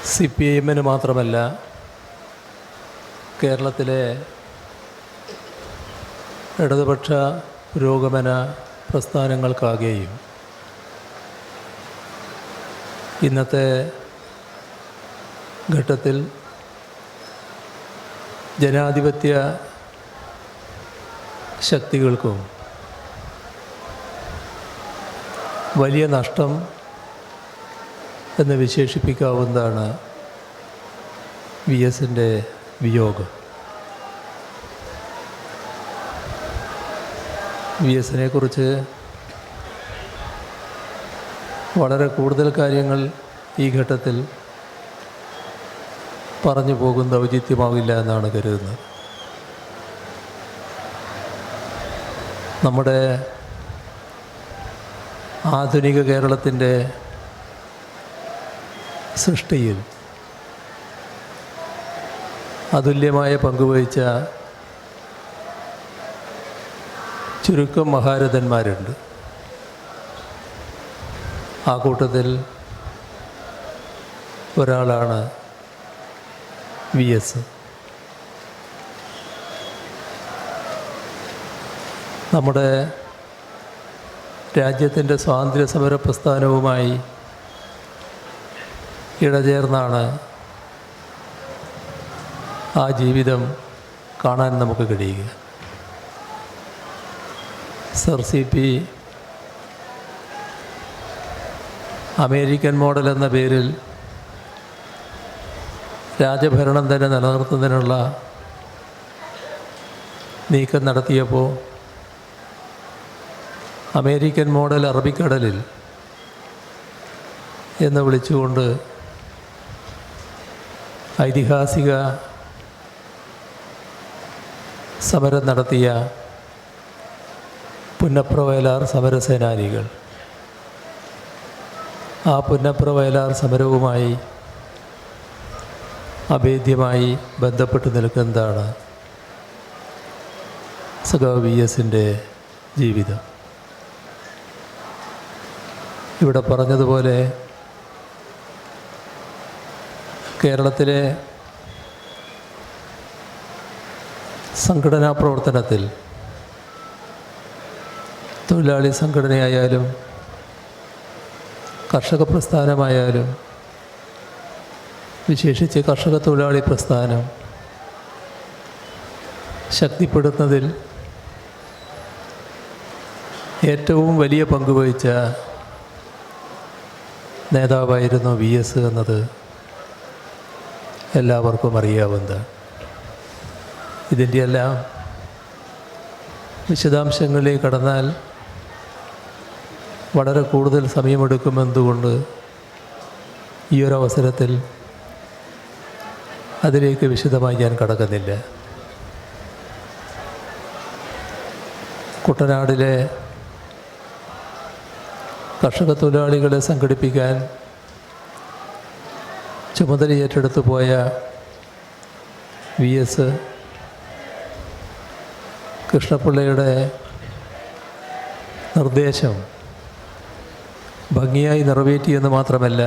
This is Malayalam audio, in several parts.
CPIM-ന് മാത്രമല്ല കേരളത്തിലെ ഇടതുപക്ഷ പുരോഗമന പ്രസ്ഥാനങ്ങൾക്കാകെയും ഇന്നത്തെ ഘട്ടത്തിൽ ജനാധിപത്യ ശക്തികൾക്കും വലിയ നഷ്ടം എന്ന് വിശേഷിപ്പിക്കാവുന്നതാണ് VS-ൻ്റെ വിയോഗം. VS-നെ കുറിച്ച് വളരെ കൂടുതൽ കാര്യങ്ങൾ ഈ ഘട്ടത്തിൽ പറഞ്ഞു പോകുന്ന ഔചിത്യമാവില്ല എന്നാണ് കരുതുന്നത്. നമ്മുടെ ആധുനിക കേരളത്തിൻ്റെ സൃഷ്ടിയിൽ അതുല്യമായ പങ്കുവഹിച്ച ചുരുക്കം മഹാരഥന്മാരുണ്ട്. ആ കൂട്ടത്തിൽ ഒരാളാണ് VS. നമ്മുടെ രാജ്യത്തിൻ്റെ സ്വാതന്ത്ര്യ സമര പ്രസ്ഥാനവുമായി ഇഴചേർന്നാണ് ആ ജീവിതം കാണാൻ നമുക്ക് കഴിയുക. സർ CP അമേരിക്കൻ മോഡൽ എന്ന പേരിൽ രാജഭരണം തന്നെ നിലനിർത്തുന്നതിനുള്ള നീക്കം നടത്തിയപ്പോൾ അമേരിക്കൻ മോഡൽ അറബിക്കടലിൽ എന്ന് വിളിച്ചുകൊണ്ട് ഐതിഹാസിക സമരം നടത്തിയ പുന്നപ്ര വയലാർ സമരസേനാനികൾ ആ പുന്നപ്ര വയലാർ സമരവുമായി അഭേദ്യമായി ബന്ധപ്പെട്ട് നിൽക്കുന്നതാണ് സഖാവ് VS-ൻ്റെ ജീവിതം. ഇവിടെ പറഞ്ഞതുപോലെ കേരളത്തിലെ സംഘടനാ പ്രവർത്തനത്തിൽ തൊഴിലാളി സംഘടനയായാലും കർഷക പ്രസ്ഥാനമായാലും വിശേഷിച്ച് കർഷക തൊഴിലാളി പ്രസ്ഥാനം ശക്തിപ്പെടുത്തുന്നതിൽ ഏറ്റവും വലിയ പങ്കുവഹിച്ച നേതാവായിരുന്നു VS എന്നത് എല്ലാവർക്കും അറിയാവുന്നതാണ്. ഇതിൻ്റെ എല്ലാം വിശദാംശങ്ങളിലേക്ക് കടന്നാൽ വളരെ കൂടുതൽ സമയമെടുക്കുമെന്നതുകൊണ്ട് ഈ ഒരു അവസരത്തിൽ അതിലേക്ക് വിശദമായി ഞാൻ കടക്കുന്നില്ല. കുട്ടനാടിലെ കർഷക തൊഴിലാളികളെ സംഘടിപ്പിക്കാൻ ചുമതല ഏറ്റെടുത്തു പോയ VS കൃഷ്ണപിള്ളയുടെ നിർദ്ദേശം ഭംഗിയായി നിറവേറ്റിയെന്ന് മാത്രമല്ല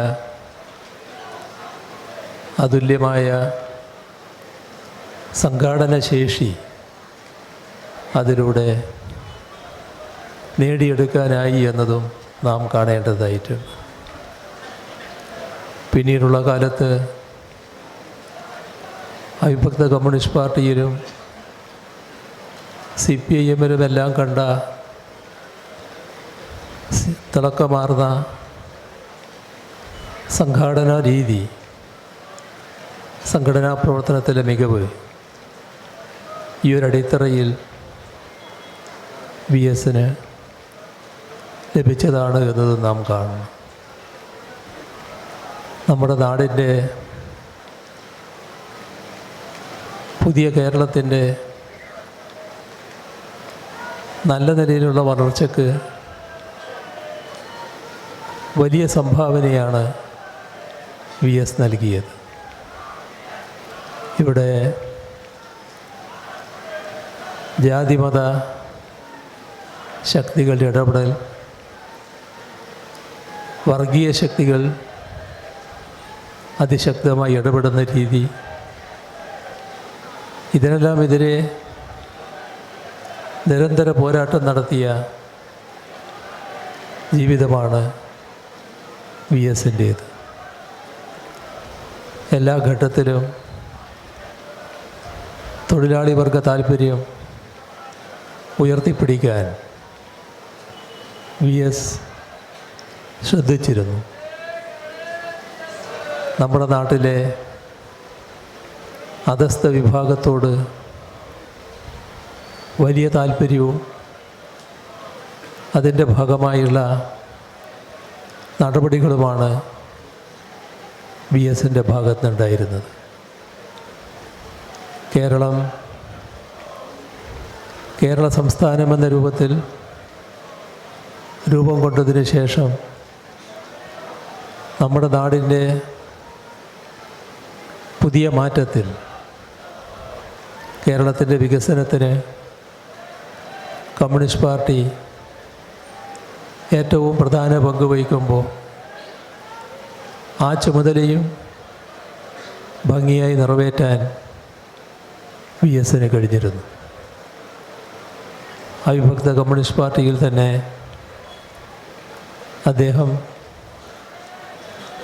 അതുല്യമായ സംഘാടന ശേഷി അതിലൂടെ നേടിയെടുക്കാനായി എന്നതും നാം കാണേണ്ടതായിട്ടുണ്ട്. പിന്നീടുള്ള കാലത്ത് അവിഭക്ത കമ്മ്യൂണിസ്റ്റ് പാർട്ടിയിലും CPIM-ലുമെല്ലാം കണ്ട തിളക്കമാർന്ന സംഘാടന രീതി, സംഘടനാ പ്രവർത്തനത്തിലെ മികവ് ഈ ഒരു അടിത്തറയിൽ VS-ന് ലഭിച്ചതാണ് എന്നത് നാം കാണണം. നമ്മുടെ നാടിൻ്റെ പുതിയ കേരളത്തിൻ്റെ നല്ല നിലയിലുള്ള വളർച്ചയ്ക്ക് വലിയ സംഭാവനയാണ് VS നൽകിയത്. ഇവിടെ ജാതിമത ശക്തികളുടെ ഇടപെടൽ, വർഗീയ ശക്തികൾ അതിശക്തമായി ഇടപെടുന്ന രീതി, ഇതിനെല്ലാം എതിരെ നിരന്തര പോരാട്ടം നടത്തിയ ജീവിതമാണ് വി എസിൻ്റേത്. എല്ലാ ഘട്ടത്തിലും തൊഴിലാളി വർഗ താല്പര്യം ഉയർത്തിപ്പിടിക്കാൻ വി എസ് ശ്രദ്ധിച്ചിരുന്നു. നമ്മുടെ നാട്ടിലെ അധസ്ഥ വിഭാഗത്തോട് വലിയ താല്പര്യവും അതിൻ്റെ ഭാഗമായുള്ള നടപടികളുമാണ് വി എസിൻ്റെ ഭാഗത്തുനിന്നുണ്ടായിരുന്നത്. കേരള സംസ്ഥാനം എന്ന രൂപത്തിൽ രൂപം കൊണ്ടതിന് ശേഷം നമ്മുടെ നാടിൻ്റെ പുതിയ മാറ്റത്തിൽ കേരളത്തിൻ്റെ വികസനത്തിന് കമ്മ്യൂണിസ്റ്റ് പാർട്ടി ഏറ്റവും പ്രധാന പങ്ക് വഹിക്കുമ്പോൾ ആ ചുമതലയും ഭംഗിയായി നിറവേറ്റാൻ വി എസിന് കഴിഞ്ഞിരുന്നു. അവിഭക്ത കമ്മ്യൂണിസ്റ്റ് പാർട്ടിയിൽ തന്നെ അദ്ദേഹം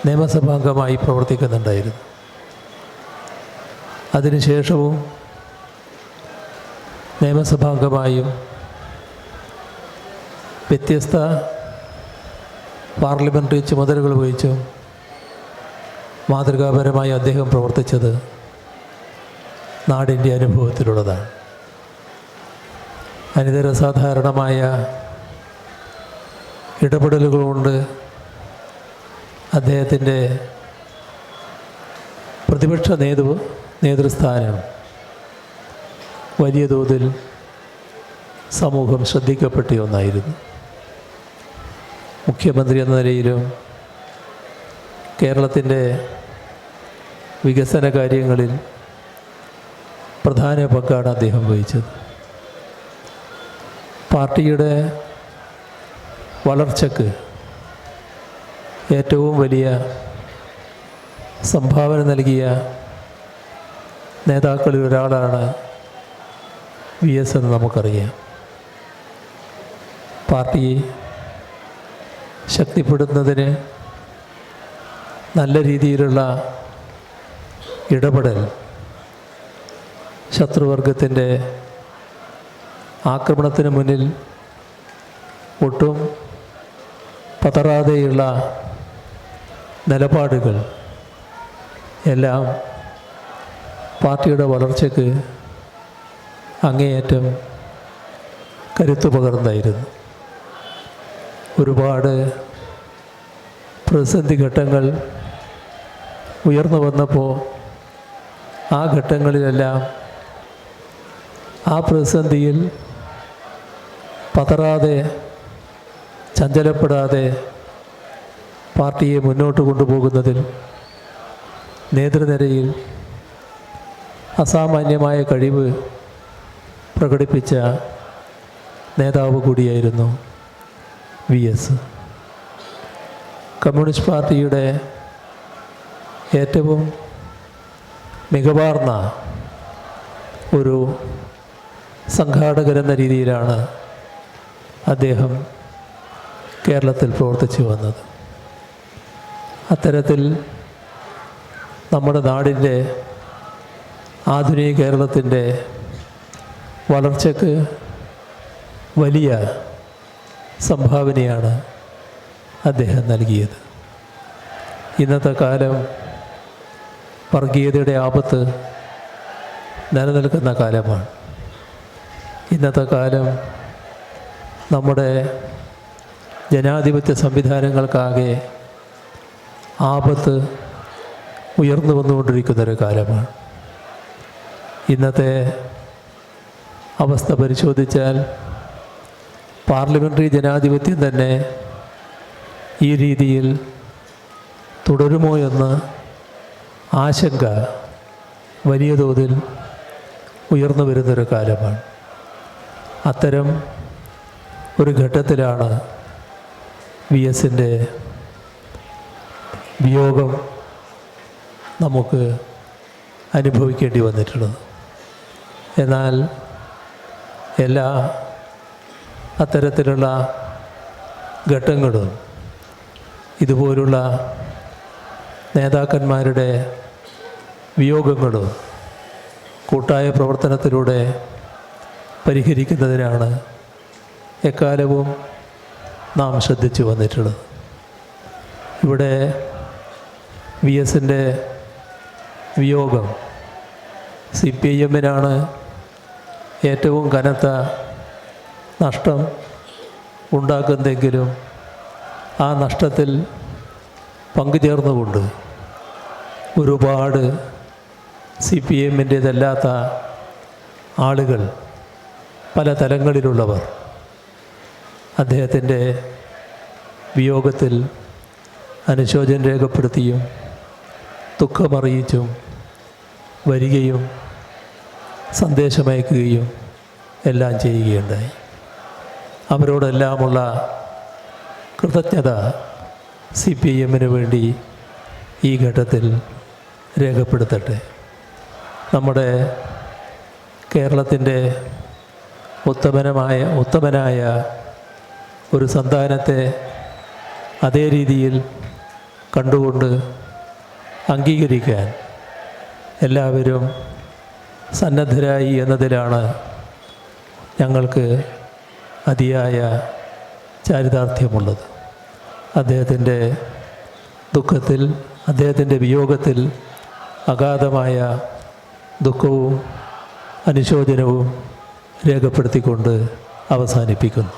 നിയമസഭാംഗമായി പ്രവർത്തിക്കുന്നുണ്ടായിരുന്നു. അതിനുശേഷവും നിയമസഭാംഗമായും വ്യത്യസ്ത പാർലമെൻ്ററി ചുമതലകൾ വഹിച്ചും മാതൃകാപരമായി അദ്ദേഹം പ്രവർത്തിച്ചത് നാടിൻ്റെ അനുഭവത്തിലുള്ളതാണ്. അനിതര സാധാരണമായ ഇടപെടലുകൾ കൊണ്ട് അദ്ദേഹത്തിൻ്റെ പ്രതിപക്ഷ നേതൃസ്ഥാനം വലിയ തോതിൽ സമൂഹം ശ്രദ്ധിക്കപ്പെട്ട ഒന്നായിരുന്നു. മുഖ്യമന്ത്രി എന്ന നിലയിലും കേരളത്തിൻ്റെ വികസന കാര്യങ്ങളിൽ പ്രധാന പങ്കാണ് അദ്ദേഹം വഹിച്ചത്. പാർട്ടിയുടെ വളർച്ചയ്ക്ക് ഏറ്റവും വലിയ സംഭാവന നൽകിയ നേതാക്കളിൽ ഒരാളാണ് വി എസ് എന്ന് നമുക്കറിയാം. പാർട്ടി ശക്തിപ്പെടുന്നതിന് നല്ല രീതിയിലുള്ള ഇടപെടൽ, ശത്രുവർഗത്തിൻ്റെ ആക്രമണത്തിന് മുന്നിൽ ഒട്ടും പതറാതെയുള്ള നിലപാടുകൾ എല്ലാം പാർട്ടിയുടെ വളർച്ചയ്ക്ക് അങ്ങേയറ്റം കരുത്തു പകർന്നായിരുന്നു. ഒരുപാട് പ്രതിസന്ധി ഘട്ടങ്ങൾ ഉയർന്നു വന്നപ്പോൾ ആ ഘട്ടങ്ങളിലെല്ലാം ആ പ്രതിസന്ധിയിൽ പതറാതെ, ചഞ്ചലപ്പെടാതെ പാർട്ടിയെ മുന്നോട്ട് കൊണ്ടുപോകുന്നതിൽ നേതൃനിരയിൽ അസാമാന്യമായ കഴിവ് പ്രകടിപ്പിച്ച നേതാവ് കൂടിയായിരുന്നു വി എസ്. കമ്മ്യൂണിസ്റ്റ് പാർട്ടിയുടെ ഏറ്റവും മികവാർന്ന ഒരു സംഘാടകരെന്ന രീതിയിലാണ് അദ്ദേഹം കേരളത്തിൽ പ്രവർത്തിച്ചു വന്നത്. അത്തരത്തിൽ നമ്മുടെ നാടിൻ്റെ ആധുനിക കേരളത്തിൻ്റെ വളർച്ചയ്ക്ക് വലിയ സംഭാവനയാണ് അദ്ദേഹം നൽകിയത്. ഇന്നത്തെ കാലം വർഗീയതയുടെ ആപത്ത് നിലനിൽക്കുന്ന കാലമാണ്. ഇന്നത്തെ കാലം നമ്മുടെ ജനാധിപത്യ സംവിധാനങ്ങൾക്കാകെ ആപത്ത് ഉയർന്നു വന്നുകൊണ്ടിരിക്കുന്നൊരു കാലമാണ്. ഇന്നത്തെ അവസ്ഥ പരിശോധിച്ചാൽ പാർലമെൻ്ററി ജനാധിപത്യം തന്നെ ഈ രീതിയിൽ തുടരുമോ എന്ന ആശങ്ക വലിയ തോതിൽ ഉയർന്നു വരുന്നൊരു കാലമാണ്. അത്തരം ഒരു ഘട്ടത്തിലാണ് വി എസിൻ്റെ വിയോഗം നമുക്ക് അനുഭവിക്കേണ്ടി വന്നിട്ടുള്ളത്. എന്നാൽ എല്ലാ അത്തരത്തിലുള്ള ഘട്ടങ്ങളും ഇതുപോലുള്ള നേതാക്കന്മാരുടെ വിയോഗങ്ങളും കൂട്ടായ പ്രവർത്തനത്തിലൂടെ പരിഹരിക്കുന്നതിനാണ് എക്കാലവും നാം ശ്രദ്ധിച്ചു വന്നിട്ടുള്ളത്. ഇവിടെ വി എസിൻ്റെ വിയോഗം CPIM-നാണ് ഏറ്റവും കനത്ത നഷ്ടം ഉണ്ടാക്കുന്നതെങ്കിലും ആ നഷ്ടത്തിൽ പങ്കുചേർന്നുകൊണ്ട് ഒരുപാട് CPIM-ൻ്റേതല്ലാത്ത ആളുകൾ, പല തലങ്ങളിലുള്ളവർ അദ്ദേഹത്തിൻ്റെ വിയോഗത്തിൽ അനുശോചനം രേഖപ്പെടുത്തിയും ദുഃഖമറിയിച്ചും വരികയും സന്ദേശമയക്കുകയും എല്ലാം ചെയ്യുകയുണ്ടായി. അവരോടെല്ലാമുള്ള കൃതജ്ഞത CPIM-ന് വേണ്ടി ഈ ഘട്ടത്തിൽ രേഖപ്പെടുത്തട്ടെ. നമ്മുടെ കേരളത്തിൻ്റെ ഉത്തമനായ ഒരു സന്താനത്തെ അതേ രീതിയിൽ കണ്ടുകൊണ്ട് അംഗീകരിക്കാൻ എല്ലാവരും സന്നദ്ധരായി എന്നതിലാണ് ഞങ്ങൾക്ക് അതിയായ ചാരിതാർത്ഥ്യമുള്ളത്. അദ്ദേഹത്തിൻ്റെ ദുഃഖത്തിൽ, അദ്ദേഹത്തിൻ്റെ വിയോഗത്തിൽ അഗാധമായ ദുഃഖവും അനുശോചനവും രേഖപ്പെടുത്തിക്കൊണ്ട് അവസാനിപ്പിക്കുന്നു.